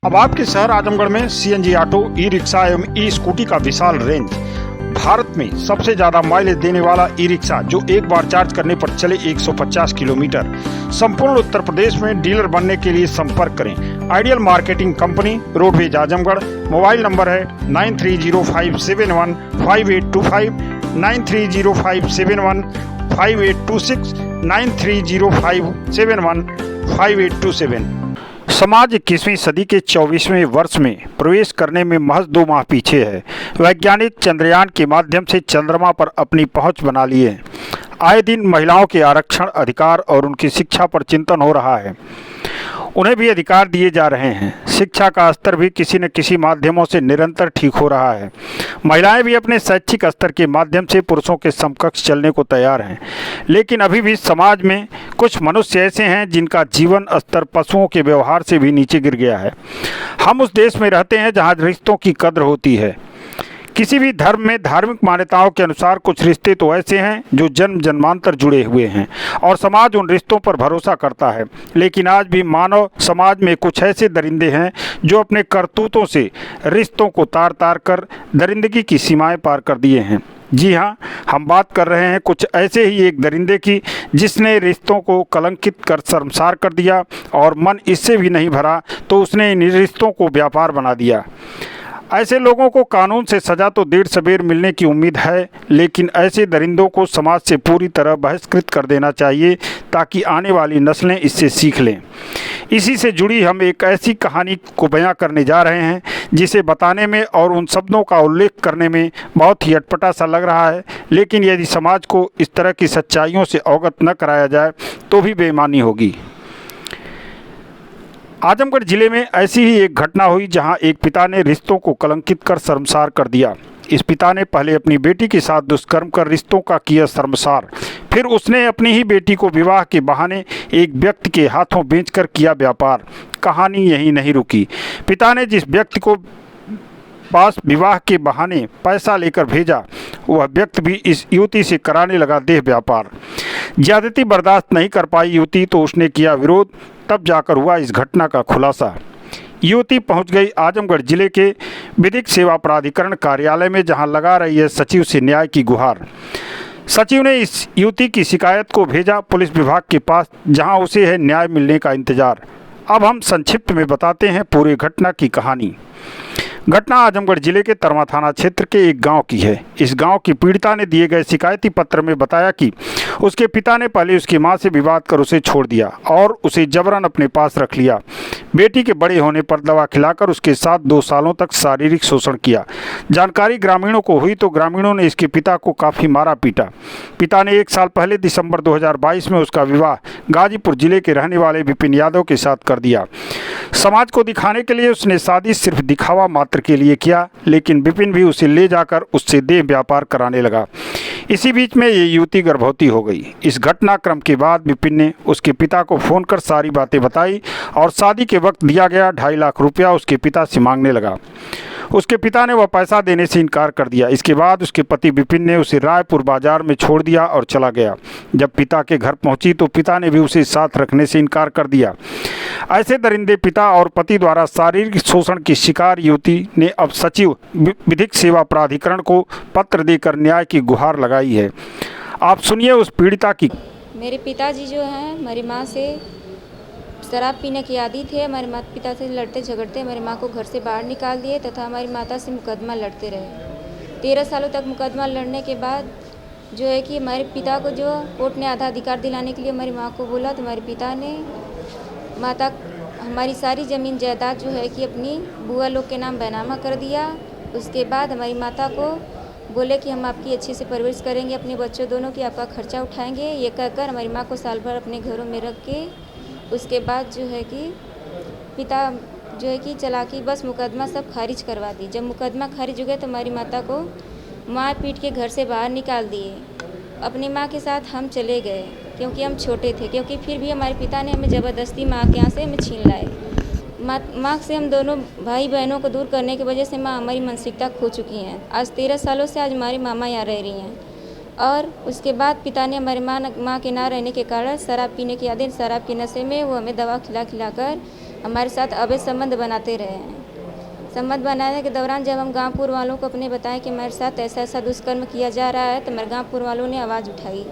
अब आपके शहर आजमगढ़ में सीएनजी ऑटो, ई रिक्शा एवं ई स्कूटी का विशाल रेंज। भारत में सबसे ज्यादा माइलेज देने वाला ई रिक्शा जो एक बार चार्ज करने पर चले 150 किलोमीटर। संपूर्ण उत्तर प्रदेश में डीलर बनने के लिए संपर्क करें ideal marketing company, roadways Azamgarh. Mobile number है 9305715825, 9305715826, 9305715827। समाज 21वीं सदी के 24वें वर्ष में प्रवेश करने में महज 2 माह पीछे है। वैज्ञानिक चंद्रयान के माध्यम से चंद्रमा पर अपनी पहुंच बना लिए हैं। आए दिन महिलाओं के आरक्षण, अधिकार और उनकी शिक्षा पर चिंतन हो रहा है। उन्हें भी अधिकार दिए जा रहे हैं। शिक्षा का स्तर भी किसी न किसी माध्यमों से निरंतर ठीक हो रहा है। महिलाएं भी अपने शैक्षिक स्तर के माध्यम से पुरुषों के समकक्ष चलने को तैयार हैं। लेकिन अभी भी समाज में कुछ मनुष्य ऐसे हैं जिनका जीवन स्तर पशुओं के व्यवहार से भी नीचे गिर गया है। हम उस देश में रहते हैं जहाँ रिश्तों की कद्र होती है। किसी भी धर्म में धार्मिक मान्यताओं के अनुसार कुछ रिश्ते तो ऐसे हैं जो जन्म जन्मांतर जुड़े हुए हैं और समाज उन रिश्तों पर भरोसा करता है। लेकिन आज भी मानव समाज में कुछ ऐसे दरिंदे हैं जो अपने करतूतों से रिश्तों को तार तार कर दरिंदगी की सीमाएं पार कर दिए हैं। जी हाँ, हम बात कर रहे हैं कुछ ऐसे ही एक दरिंदे की जिसने रिश्तों को कलंकित कर शर्मसार कर दिया और मन इससे भी नहीं भरा तो उसने इन रिश्तों को व्यापार बना दिया। ऐसे लोगों को कानून से सज़ा तो देर सबेर मिलने की उम्मीद है, लेकिन ऐसे दरिंदों को समाज से पूरी तरह बहिष्कृत कर देना चाहिए ताकि आने वाली नस्लें इससे सीख लें। इसी से जुड़ी हम एक ऐसी कहानी को बयां करने जा रहे हैं जिसे बताने में और उन शब्दों का उल्लेख करने में बहुत ही अटपटा सा लग रहा है, लेकिन यदि समाज को इस तरह की सच्चाइयों से अवगत न कराया जाए तो भी बेईमानी होगी। आजमगढ़ जिले में ऐसी ही एक घटना हुई जहां एक पिता ने रिश्तों को कलंकित कर शर्मसार कर दिया। इस पिता ने पहले अपनी बेटी के साथ दुष्कर्म कर रिश्तों का किया शर्मसार, फिर उसने अपनी ही बेटी को विवाह के बहाने एक व्यक्ति के हाथों बेचकर किया व्यापार। कहानी यहीं नहीं रुकी। पिता ने जिस व्यक्ति को पास विवाह के बहाने पैसा लेकर भेजा, वह व्यक्ति भी इस युवती से कराने लगा देह व्यापार। ज्यादती बर्दाश्त नहीं कर पाई युवती तो उसने किया विरोध। तब जाकर हुआ इस घटना का खुलासा। युवती पहुंच गई आजमगढ़ जिले के विधिक सेवा प्राधिकरण कार्यालय में, जहां लगा रही है सचिव से न्याय की गुहार। सचिव ने इस युवती की शिकायत को भेजा पुलिस विभाग के पास, जहां उसे है न्याय मिलने का इंतजार। अब हम संक्षिप्त में बताते हैं पूरी घटना की कहानी। घटना आजमगढ़ जिले के तरमा थाना क्षेत्र के एक गांव की है। इस गांव की पीड़िता ने दिए गए शिकायती पत्र में बताया कि उसके पिता ने पहले उसकी मां से विवाद कर उसे छोड़ दिया और उसे जबरन अपने पास रख लिया। बेटी के बड़े होने पर दवा खिलाकर उसके साथ 2 सालों तक शारीरिक शोषण किया। जानकारी ग्रामीणों को हुई तो ग्रामीणों ने इसके पिता को काफ़ी मारा पीटा। पिता ने 1 साल पहले दिसंबर 2022 में उसका विवाह गाजीपुर जिले के रहने वाले विपिन यादव के साथ कर दिया। समाज को दिखाने के लिए उसने शादी सिर्फ दिखावा मात्र के लिए किया, लेकिन विपिन भी उसे ले जाकर उससे देह व्यापार कराने लगा। इसी बीच में ये युवती गर्भवती हो गई। इस घटनाक्रम के बाद विपिन ने उसके पिता को फ़ोन कर सारी बातें बताई और शादी के वक्त दिया गया 2.5 लाख रुपया उसके पिता से मांगने लगा। उसके पिता ने वह पैसा देने से इनकार कर दिया। इसके बाद उसके पति विपिन ने उसे रायपुर बाजार में छोड़ दिया और चला गया। जब पिता के घर पहुंची तो पिता ने भी उसे साथ रखने से इनकार कर दिया। ऐसे दरिंदे पिता और पति द्वारा शारीरिक शोषण की शिकार युवती ने अब सचिव विधिक सेवा प्राधिकरण को पत्र देकर न्याय की गुहार लगाई है। आप सुनिए उस पीड़िता की। मेरे पिताजी जो हैं हमारी माँ से शराब पीने की आदी थे। हमारे माता पिता से लड़ते झगड़ते हमारी माँ को घर से बाहर निकाल दिए तथा हमारी माता से मुकदमा लड़ते रहे। 13 सालों तक मुकदमा लड़ने के बाद जो है कि हमारे पिता को जो कोर्ट ने आधा अधिकार दिलाने के लिए हमारी माँ को बोला, तो हमारे पिता ने माता हमारी सारी ज़मीन जायदाद जो है कि अपनी बुआ लोग के नाम बैनामा कर दिया। उसके बाद हमारी माता को बोले कि हम आपकी अच्छे से परवरिश करेंगे, अपने बच्चों दोनों की आपका खर्चा उठाएंगे। ये कहकर हमारी माँ को साल भर अपने घरों में रख के उसके बाद जो है कि पिता जो है कि चला कि बस मुकदमा सब खारिज करवा दी। जब मुकदमा खारिज हो गया तो हमारी माता को मार पीट के घर से बाहर निकाल दिए। अपनी माँ के साथ हम चले गए क्योंकि हम छोटे थे, क्योंकि फिर भी हमारे पिता ने हमें ज़बरदस्ती माँ के यहाँ से हमें छीन लाए। माँ से हम दोनों भाई बहनों को दूर करने की वजह से माँ हमारी मानसिकता खो चुकी हैं। आज 13 सालों से आज हमारी मामा यहाँ रह रही हैं। और उसके बाद पिता ने हमारे माँ के ना रहने के कारण शराब पीने की आदत, शराब के नशे में वो हमें दवा खिलाकर हमारे साथ अवैध संबंध बनाते रहे हैं। संबंध बनाने के दौरान जब हम गाँवपुर वालों को अपने बताएं कि हमारे साथ ऐसा ऐसा दुष्कर्म किया जा रहा है, तो हमारे गाँवपुर वालों ने आवाज़ उठाई।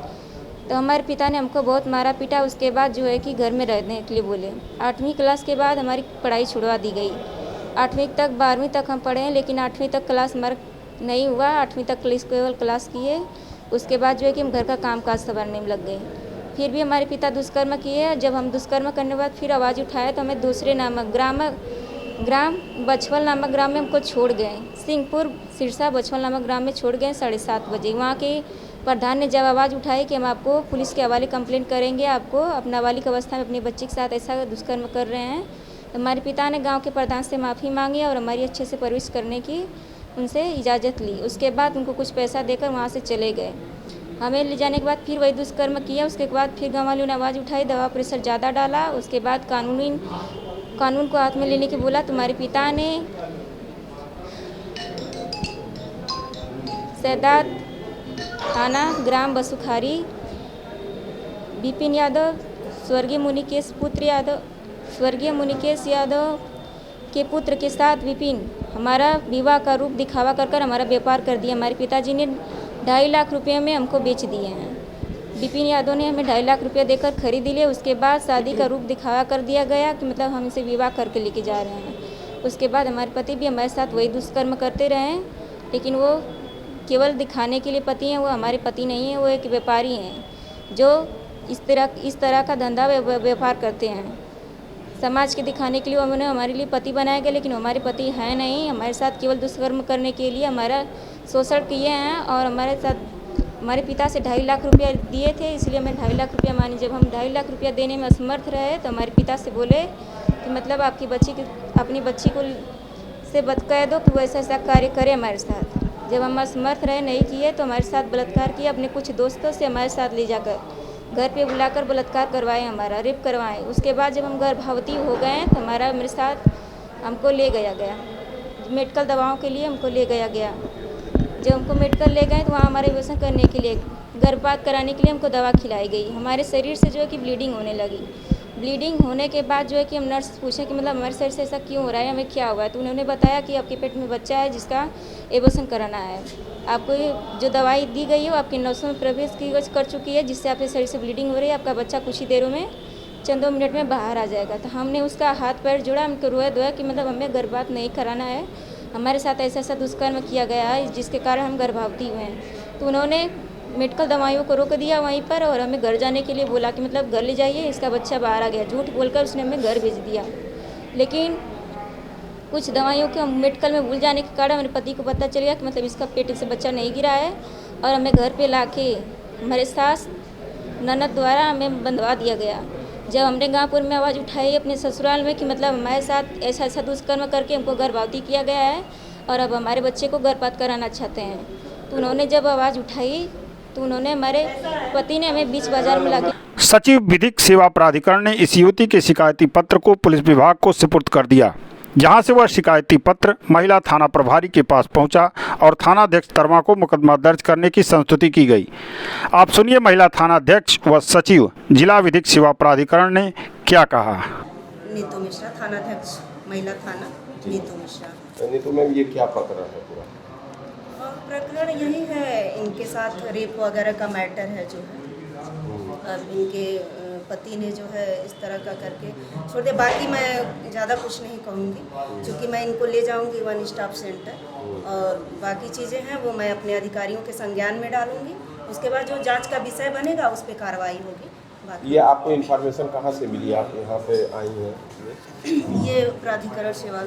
तो हमारे पिता ने हमको बहुत मारा पीटा। उसके बाद जो है कि घर में रहने के लिए बोले। 8वीं क्लास के बाद हमारी पढ़ाई छुड़वा दी गई। 8वीं तक 12वीं तक हम पढ़े हैं, लेकिन 8वीं तक क्लास हमारा नहीं हुआ। 8वीं तक केवल क्लास किए। उसके बाद जो है कि हम घर का काम काज संभालने में लग गए। फिर भी हमारे पिता दुष्कर्म किए। जब हम दुष्कर्म करने के बाद फिर आवाज़ उठाए तो हमें दूसरे ग्राम बछवल नामक ग्राम में हमको छोड़ गए। सिंहपुर सिरसा बछवल नामक ग्राम में छोड़ गए 7:30 बजे। वहाँ के प्रधान ने जब आवाज़ उठाई कि हम आपको पुलिस के हवाले कंप्लेंट करेंगे, आपको अपना नाबालिग अवस्था में अपने बच्चे के साथ ऐसा दुष्कर्म कर रहे हैं, तो हमारे पिता ने गांव के प्रधान से माफ़ी मांगी और हमारी अच्छे से परवरिश करने की उनसे इजाज़त ली। उसके बाद उनको कुछ पैसा देकर वहाँ से चले गए। हमें ले जाने के बाद फिर वही दुष्कर्म किया। उसके बाद फिर गाँव वालों ने आवाज़ उठाई, दवा प्रेशर ज़्यादा डाला। उसके बाद कानून को हाथ में लेने के बोला। तुम्हारे पिता ने सैदात थाना ग्राम बसुखारी विपिन यादव, स्वर्गीय मुनिकेश यादव के पुत्र के साथ विपिन हमारा विवाह का रूप दिखावा कर हमारा व्यापार कर दिया। हमारे पिताजी ने 2.5 लाख रुपये में हमको बेच दिए हैं। विपिन यादव ने हमें 2.5 लाख रुपये देकर खरीद लिए। उसके बाद शादी का रूप दिखावा कर दिया गया कि मतलब हम इसे विवाह करके लेके जा रहे हैं। उसके बाद हमारे पति भी हमारे साथ वही दुष्कर्म करते रहे, लेकिन वो केवल दिखाने के लिए पति हैं। वो हमारे पति नहीं हैं, वो एक व्यापारी हैं जो इस तरह का धंधा व्यापार करते हैं। समाज के दिखाने के लिए उन्होंने हमारे लिए पति बनाया गया, लेकिन हमारे पति हैं नहीं। हमारे साथ केवल दुष्कर्म करने के लिए हमारा शोषण किए हैं और हमारे पिता से 2.5 लाख रुपया दिए थे, इसलिए हमें 2.5 लाख रुपया मानी। जब हम 2.5 लाख रुपया देने में असमर्थ रहे तो हमारे पिता से बोले कि मतलब अपनी बच्ची को से कह दो कि वो ऐसा कार्य करे हमारे साथ। जब हम असमर्थ रहे, नहीं किए, तो हमारे साथ बलात्कार किया। अपने कुछ दोस्तों से हमारे साथ ले जाकर घर पे बुलाकर बलात्कार करवाए, हमारा रेप करवाए। उसके बाद जब हम गर्भवती हो गए तो मेरे साथ हमको ले गया मेडिकल दवाओं के लिए हमको ले गया जब हमको मेडिकल ले गए तो वहाँ हमारे व्यसन करने के लिए, गर्भपात कराने के लिए हमको दवा खिलाई गई। हमारे शरीर से जो है कि ब्लीडिंग होने लगी। ब्लीडिंग होने के बाद जो है कि हम नर्स पूछे कि मतलब हमारे शरीर से ऐसा क्यों हो रहा है, हमें क्या हुआ है, तो उन्होंने बताया कि आपके पेट में बच्चा है जिसका एबॉर्शन कराना है। आपको ये जो दवाई दी गई है वो आपके नसों में प्रवेश कर चुकी है, जिससे आपके शरीर से ब्लीडिंग हो रही है। आपका बच्चा कुछ ही देरों में चंद 2 मिनट में बाहर आ जाएगा। तो हमने उसका हाथ पैर जोड़ा, हमको रोया धोया कि मतलब हमें गर्भपात नहीं कराना है, हमारे साथ ऐसा दुष्कर्म किया गया है जिसके कारण हम गर्भवती हुए हैं। तो उन्होंने मेडिकल दवाइयों को रोक दिया वहीं पर और हमें घर जाने के लिए बोला कि मतलब घर ले जाइए, इसका बच्चा बाहर आ गया। झूठ बोलकर उसने हमें घर भेज दिया। लेकिन कुछ दवाइयों के मेडिकल में भूल जाने के कारण मेरे पति को पता चल गया कि मतलब इसका पेट से बच्चा नहीं गिरा है और हमें घर पे लाके हमारे सास ननद द्वारा हमें बंधवा दिया गया। जब हमने गाँवपुर में आवाज़ उठाई अपने ससुराल में कि मतलब हमारे साथ ऐसा दुष्कर्म करके हमको गर्भवती किया गया है और अब हमारे बच्चे को गर्भपात कराना चाहते हैं, तो उन्होंने जब आवाज़ उठाई तो उन्होंने हमारे पति ने हमें बीच बाजार में लाके सचिव विधिक सेवा प्राधिकरण ने इस युवती के शिकायती पत्र को पुलिस विभाग को सुपुर्द कर दिया, जहां से वह शिकायती पत्र महिला थाना प्रभारी के पास पहुंचा और थानाध्यक्ष तरमा को मुकदमा दर्ज करने की संस्तुति की गई। आप सुनिए महिला थानाध्यक्ष व सचिव जिला विधिक सेवा प्राधिकरण ने क्या कहा। नीतू मिश्रा, थानाध्यक्ष महिला थाना नीतू मिश्रा। नीतू मैम, ये क्या प्रकरण है पूरा? प्रकरण यही है, इनके साथ रेप वगैरह का मैटर है जो है। अब इनके पति ने जो है इस तरह का करके छोड़ दिया। बाकी मैं ज़्यादा कुछ नहीं कहूँगी, क्योंकि मैं इनको ले जाऊँगी 1 स्टॉप सेंटर और बाकी चीज़ें हैं वो मैं अपने अधिकारियों के संज्ञान में डालूँगी। उसके बाद जो जांच का विषय बनेगा उस पर कार्रवाई होगी। ये आपको इन्फॉर्मेशन कहाँ से मिली, आप यहाँ पे आई हैं? ये प्राधिकरण सेवा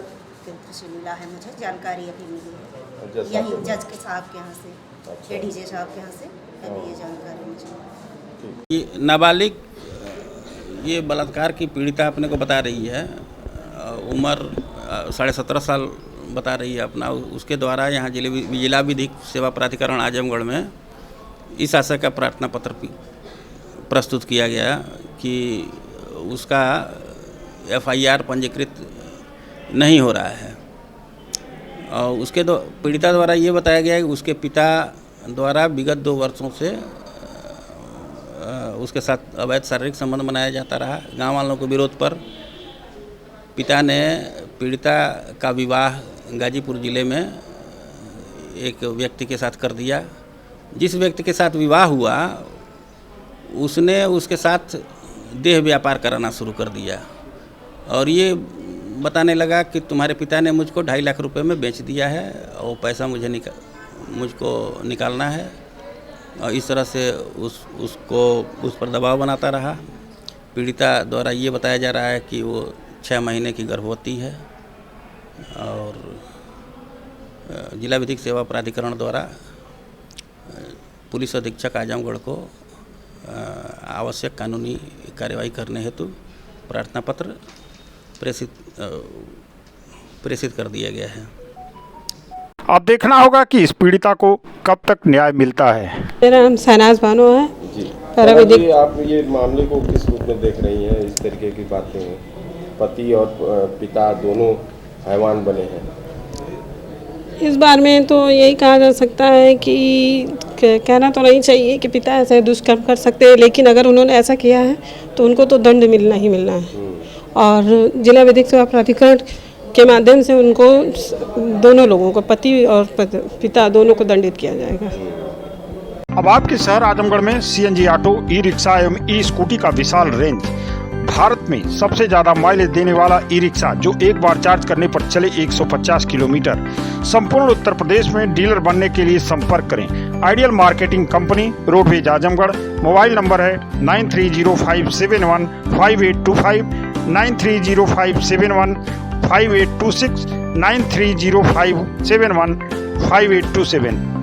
केंद्र से मिला है, मुझे जानकारी अभी मिली है। यही जज के साहब के यहाँ से, एडीजे साहब के यहाँ से अभी ये जानकारी मुझे। ये नाबालिग ये बलात्कार की पीड़िता अपने को बता रही है, उम्र 17.5 साल बता रही है अपना। उसके द्वारा यहाँ जिला विधिक सेवा प्राधिकरण आजमगढ़ में इस आशय का प्रार्थना पत्र प्रस्तुत किया गया कि उसका FIR पंजीकृत नहीं हो रहा है। और उसके पीड़िता द्वारा ये बताया गया कि उसके पिता द्वारा विगत 2 वर्षों से उसके साथ अवैध शारीरिक संबंध बनाया जाता रहा। गांव वालों के विरोध पर पिता ने पीड़िता का विवाह गाजीपुर ज़िले में एक व्यक्ति के साथ कर दिया। जिस व्यक्ति के साथ विवाह हुआ उसने उसके साथ देह व्यापार कराना शुरू कर दिया और ये बताने लगा कि तुम्हारे पिता ने मुझको 2.5 लाख रुपए में बेच दिया है और पैसा मुझको निकालना है। और इस तरह से उस पर दबाव बनाता रहा। पीड़िता द्वारा ये बताया जा रहा है कि वो 6 महीने की गर्भवती है और जिला विधिक सेवा प्राधिकरण द्वारा पुलिस अधीक्षक आजमगढ़ को आवश्यक कानूनी कार्यवाही करने हेतु प्रार्थना पत्र प्रेषित कर दिया गया है। अब देखना होगा कि इस पीड़िता को कब तक न्याय मिलता है। मेरा नाम शहनाज बानो है। जी पैरामेडिक। आप ये मामले को किस रूप में देख रही हैं? इस तरीके की बातें हैं, पति और पिता दोनों हैवान बने हैं। इस बार में तो यही कहा जा सकता है कि कहना तो नहीं चाहिए कि पिता ऐसे दुष्कर्म कर सकते हैं, लेकिन अगर उन्होंने ऐसा किया है तो उनको तो दंड मिलना ही मिलना है और जिला विधिक सेवा प्राधिकरण के माध्यम से उनको दोनों लोगों को, पति और पिता दोनों को दंडित किया जाएगा। अब आपके शहर आजमगढ़ में सीएनजी ऑटो, ई रिक्शा एवं ई स्कूटी का विशाल रेंज। भारत में सबसे ज्यादा माइलेज देने वाला ई रिक्शा जो एक बार चार्ज करने पर चले 150 किलोमीटर। संपूर्ण उत्तर प्रदेश में डीलर बनने के लिए संपर्क करें। Ideal marketing company, roadways Azamgarh. Mobile number है 9305715825, 9305715826, 9305715827।